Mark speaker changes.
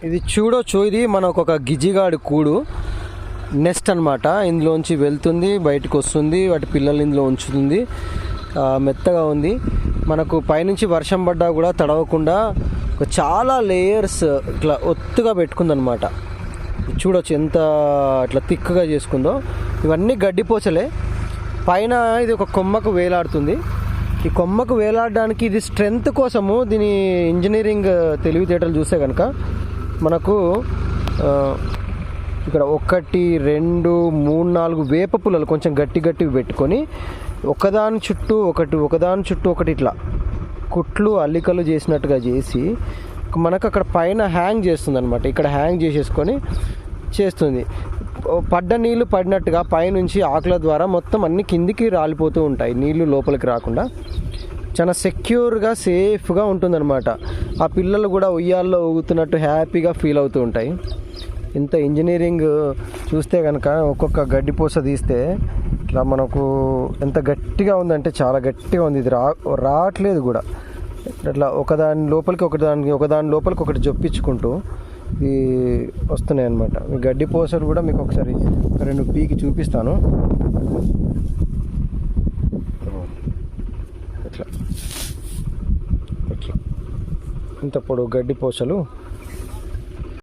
Speaker 1: ఇది చూడొచ్చు, ఇది మనకు ఒక గిజిగాడి కూడు నెస్ట్ అనమాట. ఇందులోంచి వెళ్తుంది, బయటకు వస్తుంది, వాటి పిల్లలు ఇందులో ఉంచుతుంది. మెత్తగా ఉంది. మనకు పైనుంచి వర్షం పడ్డా కూడా తడవకుండా చాలా లేయర్స్ ఇట్లా ఒత్తుగా పెట్టుకుందనమాట. చూడొచ్చు ఎంత ఇట్లా థిక్గా చేసుకుందో. ఇవన్నీ గడ్డిపోచలే. పైన ఇది ఒక కొమ్మకు వేలాడుతుంది. ఈ కొమ్మకు వేలాడడానికి ఇది స్ట్రెంగ్త్ కోసము దీని ఇంజనీరింగ్ తెలివితేటలు చూస్తే కనుక మనకు ఇక్కడ 1, 2, 3, 4 వేప పుల్లలు కొంచెం గట్టివి పెట్టుకొని ఒకదాని చుట్టూ ఒకటి ఇట్లా కుట్లు అల్లికలు చేసినట్టుగా చేసి మనకు అక్కడ పైన హ్యాంగ్ చేస్తుంది అనమాట. ఇక్కడ హ్యాంగ్ చేసేసుకొని చేస్తుంది. పడ్డ నీళ్ళు పడినట్టుగా పైనుంచి ఆకుల ద్వారా మొత్తం అన్ని కిందికి రాలిపోతూ ఉంటాయి, నీళ్లు లోపలికి రాకుండా. చాలా సెక్యూర్గా సేఫ్గా ఉంటుందన్నమాట. ఆ పిల్లలు కూడా ఉయ్యాల్లో ఊగుతున్నట్టు హ్యాపీగా ఫీల్ అవుతూ ఉంటాయి. ఇంత ఇంజనీరింగ్ చూస్తే కనుక ఒక్కొక్క గడ్డిపూస తీస్తే ఇట్లా మనకు ఎంత గట్టిగా ఉందంటే చాలా గట్టిగా ఉంది. ఇది రావట్లేదు కూడా. ఇట్లా ఒకదాని లోపలికి ఒకటి జొప్పించుకుంటూ ఈ వస్తున్నాయి అన్నమాట. ఈ గడ్డి పోసలు కూడా మీకు ఒకసారి 2 పీకి చూపిస్తాను. ఇట్లా ఇంత పొడవు గడ్డి పోసలు